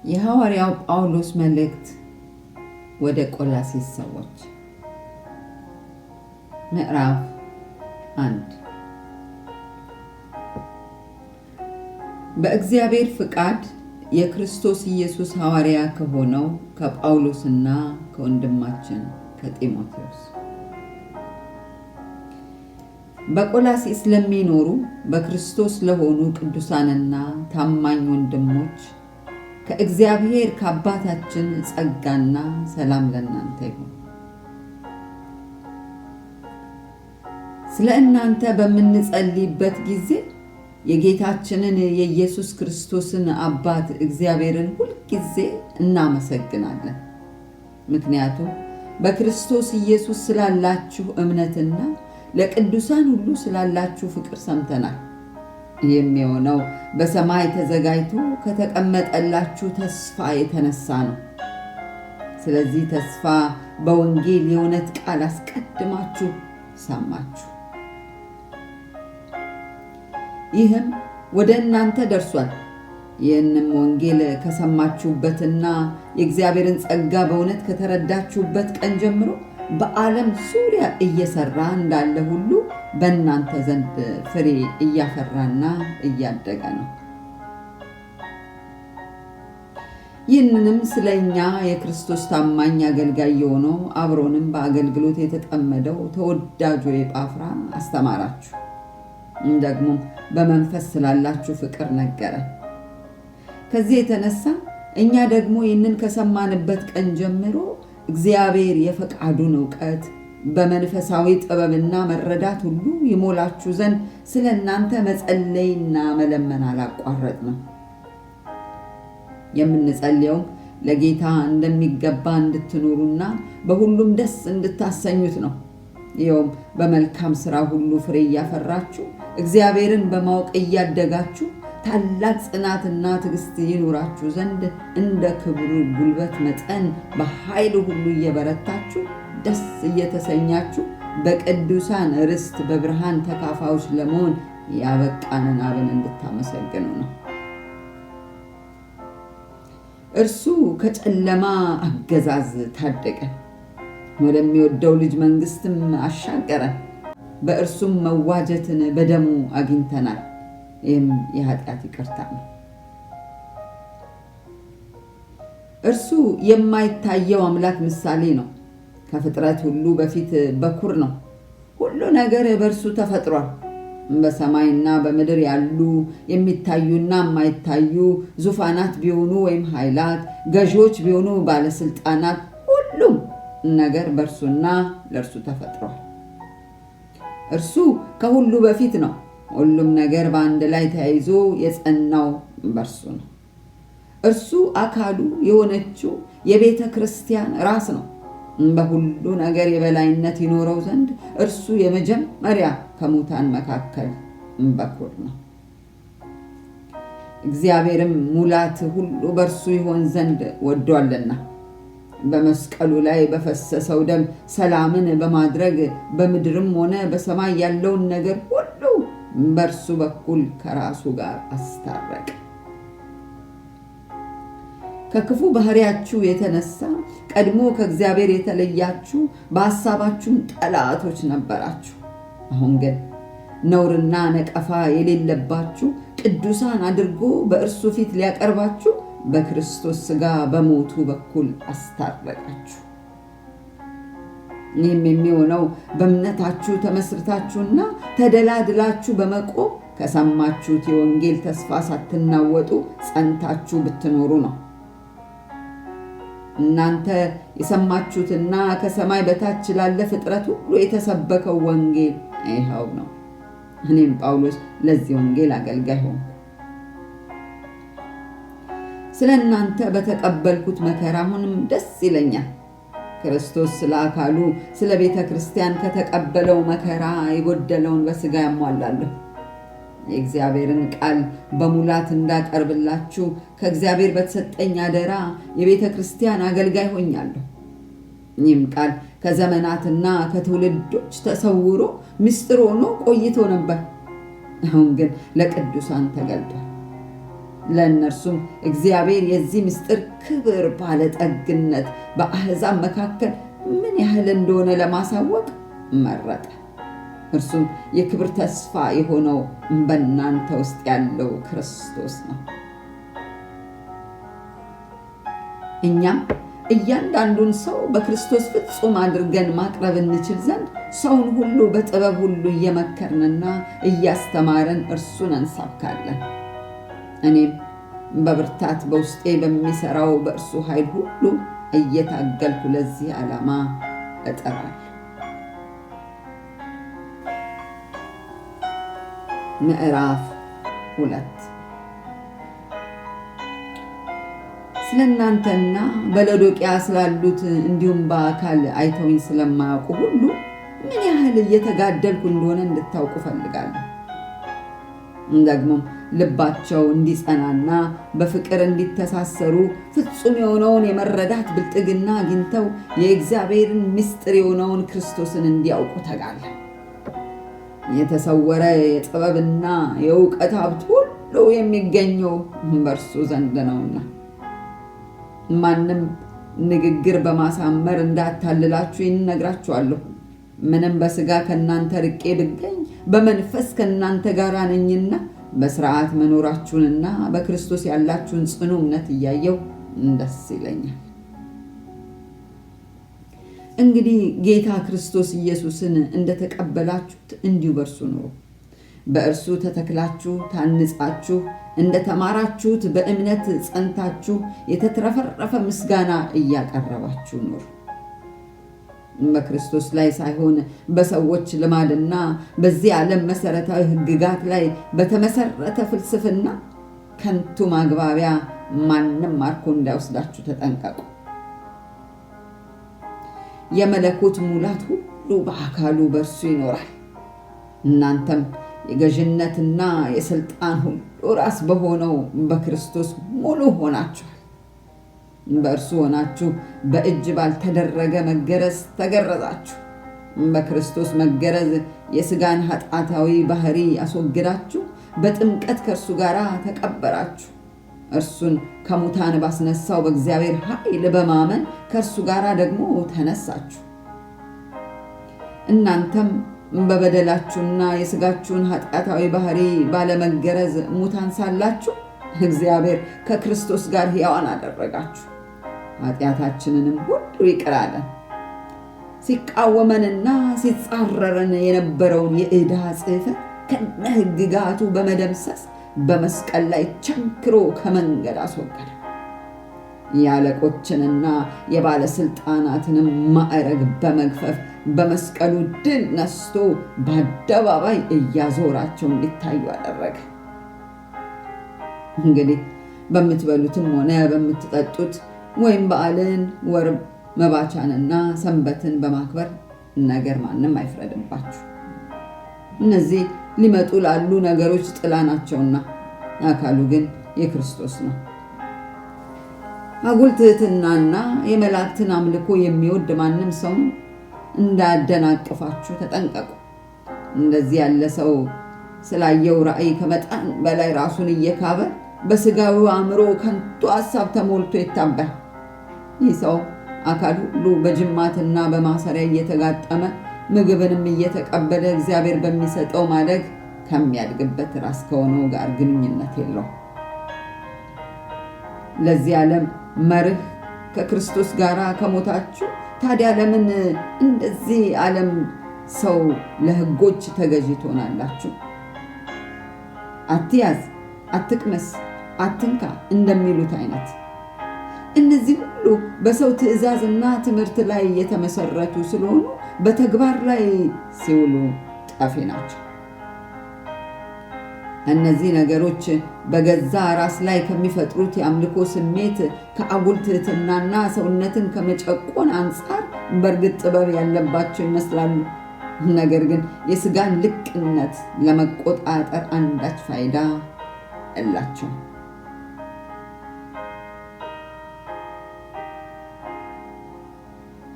የሐዋርያው ጳውሎስ መልእክት ወደ ቆላስይስ ሰዎች ምዕራፍ 1 በእግዚአብሔር ፍቃድ የክርስቶስ ኢየሱስ ሐዋርያ ከሆነው ከጳውሎስና ከወንድማችን ከጢሞቴዎስ በቆላስይስ ለሚኖሩ በክርስቶስ ለሆኑ ቅዱሳንና ታማኝ ወንድሞች ከእግዚአብሔር ከአባታችን ጸጋና ሰላም ለእናንተ ይሁን። ስለ እናንተ በምንጸልይበት ጊዜ የጌታችንን የኢየሱስ ክርስቶስን አባት እግዚአብሔርን ሁልጊዜ እናመሰግናለን። ምክንያቱም በክርስቶስ ኢየሱስ ስላላችሁ እምነትና ለቅዱሳን ሁሉ ስላላችሁ ፍቅር ሰምተናል። የሚሆነው በሰማይ ተዘጋጅቶ ከተቀመጠላችሁ ተስፋ የተነሳ ነው። ስለዚህ ተስፋ በወንጌል የእውነት ቃል አስቀድማችሁ ሰማችሁ። ይህም ወደ እናንተ ደርሷል። ይህንም ወንጌል ከሰማችሁበትና የእግዚአብሔርን ጸጋ በእውነት ከተረዳችሁበት ቀን ጀምሮ በዓለም ዙሪያ እየሰራ እንዳለ ሁሉ በእናንተ ዘንድ ፍሬ እያፈራና እያደገ ነው። ይህንንም ስለኛ የክርስቶስ ታማኝ አገልጋይ የሆነው አብሮንም በአገልግሎት የተጠመደው ተወዳጁ ኤጳፍራ አስተማራችሁ። ደግሞ በመንፈስ ስላላችሁ ፍቅር ነገረን። ከዚህ የተነሳ እኛ ደግሞ ይህንን ከሰማንበት ቀን ጀምሮ እግዚአብሔር የፈቃዱን ዕውቀት በመንፈሳዊ ጥበብና መረዳት ሁሉ ይሞላችሁ ዘንድ ስለ እናንተ መጸለይና መለመን አላቋረጥንም። የምንጸልየውም ለጌታ እንደሚገባ እንድትኖሩና በሁሉም ደስ እንድታሰኙት ነው። ይኸውም በመልካም ሥራ ሁሉ ፍሬ እያፈራችሁ እግዚአብሔርን በማወቅ እያደጋችሁ ታላቅ ጽናትና ትዕግስት ይኖራችሁ ዘንድ እንደ ክብሩ ጉልበት መጠን በኃይል ሁሉ እየበረታችሁ ደስ እየተሰኛችሁ በቅዱሳን ርስት በብርሃን ተካፋዮች ለመሆን ያበቃንን አብን እንድታመሰግኑ ነው። እርሱ ከጨለማ አገዛዝ ታደገን፣ ወደሚወደው ልጅ መንግሥትም አሻገረን። በእርሱም መዋጀትን በደሙ አግኝተናል። ይህም የኃጢአት ይቅርታ ነው። እርሱ የማይታየው አምላክ ምሳሌ ነው። ከፍጥረት ሁሉ በፊት በኩር ነው። ሁሉ ነገር በእርሱ ተፈጥሯል። በሰማይና በምድር ያሉ የሚታዩና የማይታዩ ዙፋናት ቢሆኑ ወይም ኃይላት፣ ገዢዎች ቢሆኑ ባለስልጣናት፣ ሁሉም ነገር በእርሱና ለእርሱ ተፈጥሯል። እርሱ ከሁሉ በፊት ነው። ሁሉም ነገር በአንድ ላይ ተያይዞ የጸናው በእርሱ ነው። እርሱ አካሉ የሆነችው የቤተ ክርስቲያን ራስ ነው። በሁሉ ነገር የበላይነት ይኖረው ዘንድ እርሱ የመጀመሪያ ከሙታን መካከል በኩር ነው። እግዚአብሔርም ሙላት ሁሉ በእርሱ ይሆን ዘንድ ወዷልና በመስቀሉ ላይ በፈሰሰው ደም ሰላምን በማድረግ በምድርም ሆነ በሰማይ ያለውን ነገር ሁሉ በእርሱ በኩል ከራሱ ጋር አስታረቀ። ከክፉ ባህሪያችሁ የተነሳ ቀድሞ ከእግዚአብሔር የተለያችሁ በሐሳባችሁም ጠላቶች ነበራችሁ። አሁን ግን ነውርና ነቀፋ የሌለባችሁ ቅዱሳን አድርጎ በእርሱ ፊት ሊያቀርባችሁ በክርስቶስ ሥጋ በሞቱ በኩል አስታረቃችሁ። ይህም የሚሆነው በእምነታችሁ ተመስርታችሁና ተደላድላችሁ በመቆም ከሰማችሁት የወንጌል ተስፋ ሳትናወጡ ጸንታችሁ ብትኖሩ ነው። እናንተ የሰማችሁትና ከሰማይ በታች ላለ ፍጥረት ሁሉ የተሰበከው ወንጌል ይኸው ነው። እኔም ጳውሎስ ለዚህ ወንጌል አገልጋይ ሆንኩ። ስለ እናንተ በተቀበልኩት መከራ አሁንም ደስ ይለኛል። ክርስቶስ ስለ አካሉ ስለ ቤተ ክርስቲያን ከተቀበለው መከራ የጎደለውን በሥጋ ያሟላለሁ። የእግዚአብሔርን ቃል በሙላት እንዳቀርብላችሁ ከእግዚአብሔር በተሰጠኝ አደራ የቤተ ክርስቲያን አገልጋይ ሆኛለሁ። ይህም ቃል ከዘመናትና ከትውልዶች ተሰውሮ ምስጢር ሆኖ ቆይቶ ነበር። አሁን ግን ለቅዱሳን ተገልጧል። ለእነርሱም እግዚአብሔር የዚህ ምስጢር ክብር ባለጠግነት በአሕዛብ መካከል ምን ያህል እንደሆነ ለማሳወቅ መረጠ። እርሱም የክብር ተስፋ የሆነው በእናንተ ውስጥ ያለው ክርስቶስ ነው። እኛም እያንዳንዱን ሰው በክርስቶስ ፍጹም አድርገን ማቅረብ እንችል ዘንድ ሰውን ሁሉ በጥበብ ሁሉ እየመከርንና እያስተማረን እርሱን እንሰብካለን። እኔም በብርታት በውስጤ በሚሰራው በእርሱ ኃይል ሁሉ እየታገልኩ ለዚህ ዓላማ እጠራለሁ። ምዕራፍ 2 ስለ እናንተና በሎዶቅያ ስላሉት እንዲሁም በአካል አይተውኝ ስለማያውቁ ሁሉ ምን ያህል እየተጋደልኩ እንደሆነ እንድታውቁ ፈልጋለሁ። ደግሞም ልባቸው እንዲጸናና በፍቅር እንዲተሳሰሩ ፍጹም የሆነውን የመረዳት ብልጥግና አግኝተው የእግዚአብሔርን ምስጢር የሆነውን ክርስቶስን እንዲያውቁ ተጋለሁ። የተሰወረ የጥበብና የእውቀት ሀብት ሁሉ የሚገኘው በእርሱ ዘንድ ነውና ማንም ንግግር በማሳመር እንዳታልላችሁ ይህን እነግራችኋለሁ። ምንም በሥጋ ከእናንተ ርቄ ብገኝ በመንፈስ ከእናንተ ጋር ነኝና በሥርዓት መኖራችሁንና በክርስቶስ ያላችሁን ጽኑ እምነት እያየሁ ደስ ይለኛል። እንግዲህ ጌታ ክርስቶስ ኢየሱስን እንደተቀበላችሁት እንዲሁ በእርሱ ኑሩ። በእርሱ ተተክላችሁ ታንጻችሁ እንደተማራችሁት በእምነት ጸንታችሁ የተትረፈረፈ ምስጋና እያቀረባችሁ ኑሩ። በክርስቶስ ላይ ሳይሆን በሰዎች ልማድና በዚህ ዓለም መሰረታዊ ሕግጋት ላይ በተመሰረተ ፍልስፍና ከንቱ ማግባቢያ ማንም ማርኮ እንዳይወስዳችሁ ተጠንቀቁ። የመለኮት ሙላት ሁሉ በአካሉ በእርሱ ይኖራል። እናንተም የገዥነትና የሥልጣን ሁሉ ራስ በሆነው በክርስቶስ ሙሉ ሆናችኋል። በእርሱ ሆናችሁ በእጅ ባልተደረገ መገረዝ ተገረዛችሁ። በክርስቶስ መገረዝ የሥጋን ኃጢአታዊ ባህሪ አስወግዳችሁ በጥምቀት ከእርሱ ጋር ተቀበራችሁ። እርሱን ከሙታን ባስነሳው በእግዚአብሔር ኃይል በማመን ከእርሱ ጋር ደግሞ ተነሳችሁ። እናንተም በበደላችሁና የሥጋችሁን ኃጢአታዊ ባህሪ ባለመገረዝ ሙታን ሳላችሁ እግዚአብሔር ከክርስቶስ ጋር ሕያዋን አደረጋችሁ። ኃጢአታችንንም ሁሉ ይቅር አለን። ሲቃወመንና ሲጻረረን የነበረውን የዕዳ ጽሕፈት ከነ ሕግጋቱ በመደምሰስ በመስቀል ላይ ቸንክሮ ከመንገድ አስወገደ። የአለቆችንና የባለሥልጣናትንም ማዕረግ በመግፈፍ በመስቀሉ ድል ነስቶ በአደባባይ እያዞራቸው እንዲታዩ አደረገ። እንግዲህ በምትበሉትም ሆነ በምትጠጡት ወይም በዓልን፣ ወር መባቻንና ሰንበትን በማክበር ነገር ማንም አይፍረድባችሁ። እነዚህ ሊመጡ ላሉ ነገሮች ጥላ ናቸውና አካሉ ግን የክርስቶስ ነው። አጉል ትሕትናና የመላእክትን አምልኮ የሚወድ ማንም ሰው እንዳያደናቅፋችሁ ተጠንቀቁ። እንደዚህ ያለ ሰው ስላየው ራእይ ከመጠን በላይ ራሱን እየካበ በሥጋዊ አእምሮ ከንቱ ሐሳብ ተሞልቶ ይታበያል። ይህ ሰው አካል ሁሉ በጅማትና በማሰሪያ እየተጋጠመ ምግብንም እየተቀበለ እግዚአብሔር በሚሰጠው ማደግ ከሚያድግበት ራስ ከሆነው ጋር ግንኙነት የለው። ለዚህ ዓለም መርህ ከክርስቶስ ጋር ከሞታችሁ ታዲያ ለምን እንደዚህ ዓለም ሰው ለሕጎች ተገዢ ትሆናላችሁ? አትያዝ፣ አትቅመስ፣ አትንካ እንደሚሉት አይነት እነዚህ ሁሉ በሰው ትእዛዝና ትምህርት ላይ የተመሰረቱ ስለሆኑ በተግባር ላይ ሲውሉ ጠፊ ናቸው። እነዚህ ነገሮች በገዛ ራስ ላይ ከሚፈጥሩት የአምልኮ ስሜት ከአጉል ትሕትናና ሰውነትን ከመጨቆን አንጻር በእርግጥ ጥበብ ያለባቸው ይመስላሉ። ነገር ግን የሥጋን ልቅነት ለመቆጣጠር አንዳች ፋይዳ የላቸውም።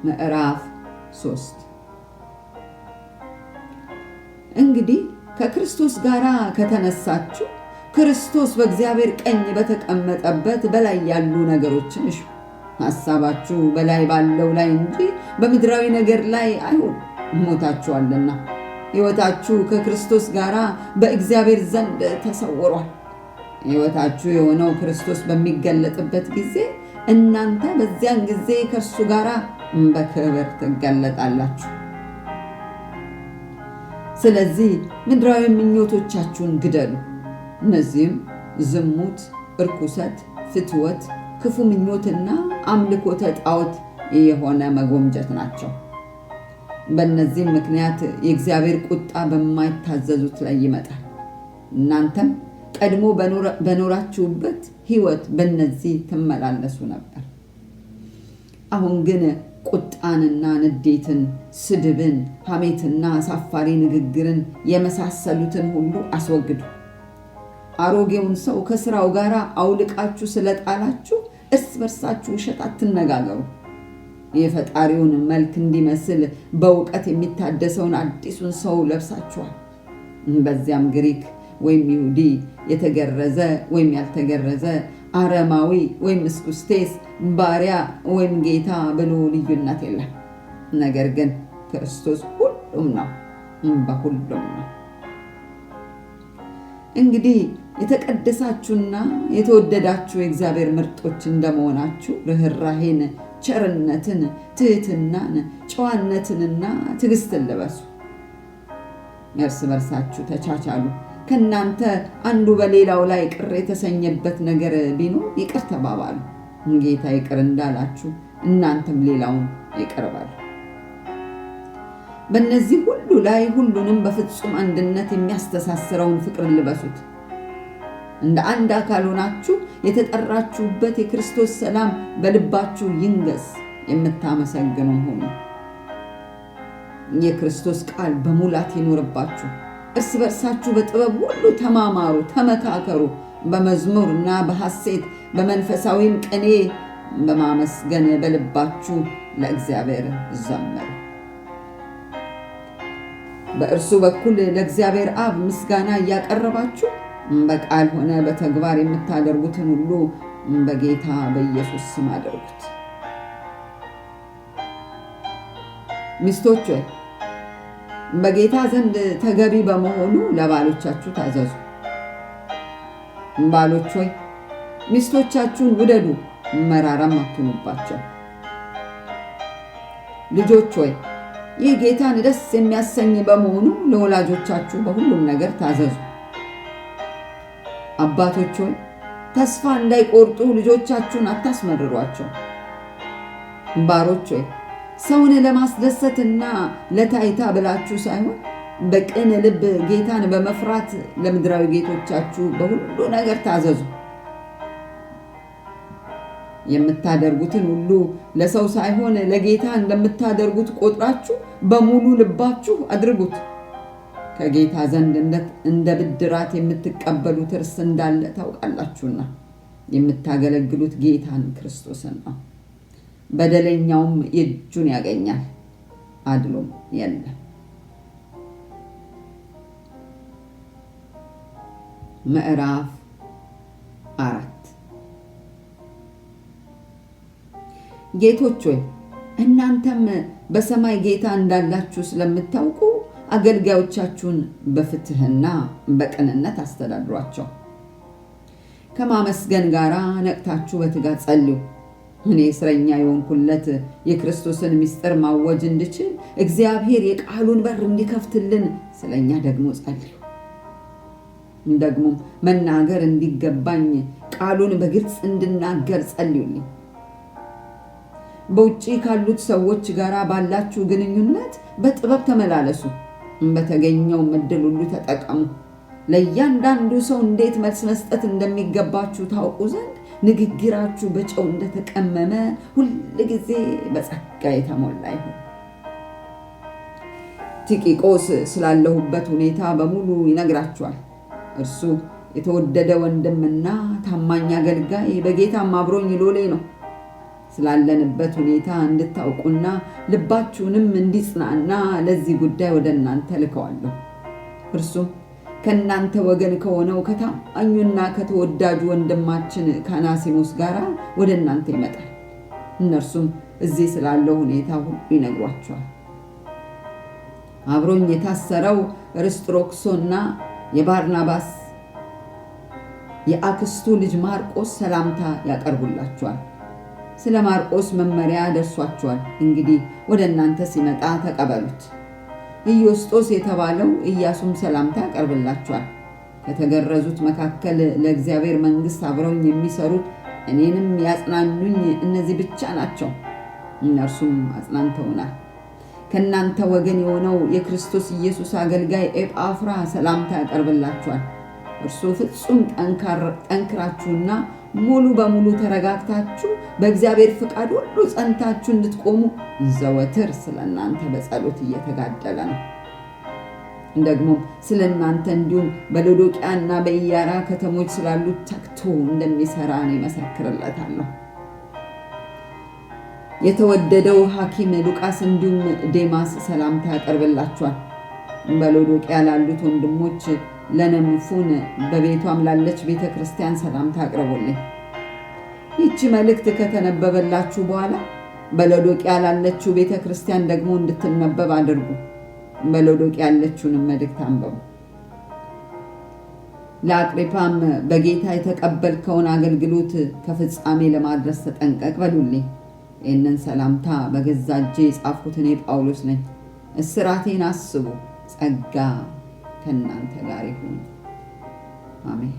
ምዕራፍ 3 እንግዲህ ከክርስቶስ ጋር ከተነሳችሁ ክርስቶስ በእግዚአብሔር ቀኝ በተቀመጠበት በላይ ያሉ ነገሮችን እሹ። ሐሳባችሁ በላይ ባለው ላይ እንጂ በምድራዊ ነገር ላይ አይሁን፣ ሞታችኋልና ሕይወታችሁ ከክርስቶስ ጋር በእግዚአብሔር ዘንድ ተሰውሯል። ሕይወታችሁ የሆነው ክርስቶስ በሚገለጥበት ጊዜ እናንተ በዚያን ጊዜ ከእርሱ ጋር በክብር ትገለጣላችሁ። ስለዚህ ምድራዊ ምኞቶቻችሁን ግደሉ። እነዚህም ዝሙት፣ እርኩሰት፣ ፍትወት፣ ክፉ ምኞትና አምልኮተ ጣዖት የሆነ መጎምጀት ናቸው። በእነዚህም ምክንያት የእግዚአብሔር ቁጣ በማይታዘዙት ላይ ይመጣል። እናንተም ቀድሞ በኖራችሁበት ሕይወት በእነዚህ ትመላለሱ ነበር። አሁን ግን ቁጣንና ንዴትን፣ ስድብን፣ ሐሜትና አሳፋሪ ንግግርን የመሳሰሉትን ሁሉ አስወግዱ። አሮጌውን ሰው ከሥራው ጋር አውልቃችሁ ስለጣላችሁ እርስ በርሳችሁ ውሸት አትነጋገሩ። የፈጣሪውን መልክ እንዲመስል በእውቀት የሚታደሰውን አዲሱን ሰው ለብሳችኋል። በዚያም ግሪክ ወይም ይሁዲ፣ የተገረዘ ወይም ያልተገረዘ፣ አረማዊ ወይም እስኩስቴስ፣ ባሪያ ወይም ጌታ ብሎ ልዩነት የለም። ነገር ግን ክርስቶስ ሁሉም ነው፣ በሁሉም ነው። እንግዲህ የተቀደሳችሁና የተወደዳችሁ የእግዚአብሔር ምርጦች እንደመሆናችሁ ርኅራኄን፣ ቸርነትን፣ ትሕትናን፣ ጨዋነትንና ትዕግስትን ልበሱ። እርስ በርሳችሁ ተቻቻሉ። ከእናንተ አንዱ በሌላው ላይ ቅር የተሰኘበት ነገር ቢኖር ይቅር ተባባሉ። ጌታ ይቅር እንዳላችሁ እናንተም ሌላውን ይቅር በሉ። በእነዚህ ሁሉ ላይ ሁሉንም በፍጹም አንድነት የሚያስተሳስረውን ፍቅርን ልበሱት። እንደ አንድ አካል ሆናችሁ የተጠራችሁበት የክርስቶስ ሰላም በልባችሁ ይንገስ። የምታመሰግኑ ሁኑ። የክርስቶስ ቃል በሙላት ይኖርባችሁ። እርስ በርሳችሁ በጥበብ ሁሉ ተማማሩ፣ ተመካከሩ። በመዝሙርና በሐሴት በመንፈሳዊም ቅኔ በማመስገን በልባችሁ ለእግዚአብሔር ዘምሩ። በእርሱ በኩል ለእግዚአብሔር አብ ምስጋና እያቀረባችሁ በቃል ሆነ በተግባር የምታደርጉትን ሁሉ በጌታ በኢየሱስ ስም አድርጉት። ሚስቶች ሆይ በጌታ ዘንድ ተገቢ በመሆኑ ለባሎቻችሁ ታዘዙ። ባሎች ሆይ ሚስቶቻችሁን ውደዱ፣ መራራም አትሁኑባቸው። ልጆች ሆይ ይህ ጌታን ደስ የሚያሰኝ በመሆኑ ለወላጆቻችሁ በሁሉም ነገር ታዘዙ። አባቶች ሆይ ተስፋ እንዳይቆርጡ ልጆቻችሁን አታስመርሯቸው። ባሮች ሆይ ሰውን ለማስደሰትና ለታይታ ብላችሁ ሳይሆን በቅን ልብ ጌታን በመፍራት ለምድራዊ ጌቶቻችሁ በሁሉ ነገር ታዘዙ። የምታደርጉትን ሁሉ ለሰው ሳይሆን ለጌታ እንደምታደርጉት ቆጥራችሁ በሙሉ ልባችሁ አድርጉት። ከጌታ ዘንድ እንደ ብድራት የምትቀበሉት እርስ እንዳለ ታውቃላችሁና የምታገለግሉት ጌታን ክርስቶስን ነው። በደለኛውም የእጁን ያገኛል፣ አድሎም የለም። ምዕራፍ 4 ጌቶች ሆይ እናንተም በሰማይ ጌታ እንዳላችሁ ስለምታውቁ አገልጋዮቻችሁን በፍትሕና በቅንነት አስተዳድሯቸው። ከማመስገን ጋር ነቅታችሁ በትጋት ጸልዩ። እኔ እስረኛ የሆንኩለት የክርስቶስን ምስጢር ማወጅ እንድችል እግዚአብሔር የቃሉን በር እንዲከፍትልን ስለኛ ደግሞ ጸልዩ። ደግሞ መናገር እንዲገባኝ ቃሉን በግልጽ እንድናገር ጸልዩልኝ። በውጪ ካሉት ሰዎች ጋር ባላችሁ ግንኙነት በጥበብ ተመላለሱ። በተገኘው ዕድል ሁሉ ተጠቀሙ። ለእያንዳንዱ ሰው እንዴት መልስ መስጠት እንደሚገባችሁ ታውቁ ዘንድ ንግግራችሁ በጨው እንደተቀመመ ሁል ጊዜ በጸጋ የተሞላ ይሁን። ቲኪቆስ ስላለሁበት ሁኔታ በሙሉ ይነግራችኋል። እርሱ የተወደደ ወንድምና ታማኝ አገልጋይ በጌታም አብሮኝ ሎሌ ነው። ስላለንበት ሁኔታ እንድታውቁና ልባችሁንም እንዲጽናና ለዚህ ጉዳይ ወደ እናንተ ልከዋለሁ። እርሱም ከእናንተ ወገን ከሆነው ከታማኙና ከተወዳጁ ወንድማችን ከአናሲሞስ ጋር ወደ እናንተ ይመጣል። እነርሱም እዚህ ስላለው ሁኔታ ሁሉ ይነግሯቸዋል። አብሮኝ የታሰረው ርስጥሮክሶና የባርናባስ የአክስቱ ልጅ ማርቆስ ሰላምታ ያቀርቡላችኋል። ስለ ማርቆስ መመሪያ ደርሷችኋል። እንግዲህ ወደ እናንተ ሲመጣ ተቀበሉት። ኢዮስጦስ የተባለው ኢያሱም ሰላምታ ያቀርብላችኋል። ከተገረዙት መካከል ለእግዚአብሔር መንግሥት አብረውኝ የሚሰሩት እኔንም ያጽናኑኝ እነዚህ ብቻ ናቸው። እነርሱም አጽናንተውናል። ከእናንተ ወገን የሆነው የክርስቶስ ኢየሱስ አገልጋይ ኤጳፍራ ሰላምታ ያቀርብላችኋል። እርሱ ፍጹም ጠንክራችሁና ሙሉ በሙሉ ተረጋግታችሁ በእግዚአብሔር ፍቃድ ሁሉ ጸንታችሁ እንድትቆሙ ዘወትር ስለ እናንተ በጸሎት እየተጋደለ ነው። ደግሞ ስለ እናንተ እንዲሁም በሎዶቅያና በኢያራ ከተሞች ስላሉት ተግቶ እንደሚሰራ እኔ መሰክርለታለሁ። የተወደደው ሐኪም ሉቃስ እንዲሁም ዴማስ ሰላምታ ያቀርብላችኋል። በሎዶቅያ ላሉት ወንድሞች ለነምፉን በቤቷም ላለች ቤተ ክርስቲያን ሰላምታ አቅርቡልኝ። ይህች መልእክት ከተነበበላችሁ በኋላ በሎዶቅያ ላለችው ቤተ ክርስቲያን ደግሞ እንድትነበብ አድርጉ። በሎዶቅያ ያለችውንም መልእክት አንብቡ። ለአቅሪጳም በጌታ የተቀበልከውን አገልግሎት ከፍጻሜ ለማድረስ ተጠንቀቅ በሉልኝ። ይህንን ሰላምታ በገዛ እጄ የጻፍኩት እኔ ጳውሎስ ነኝ። እስራቴን አስቡ። ጸጋ ከእናንተ ጋር ይሁን። አሜን።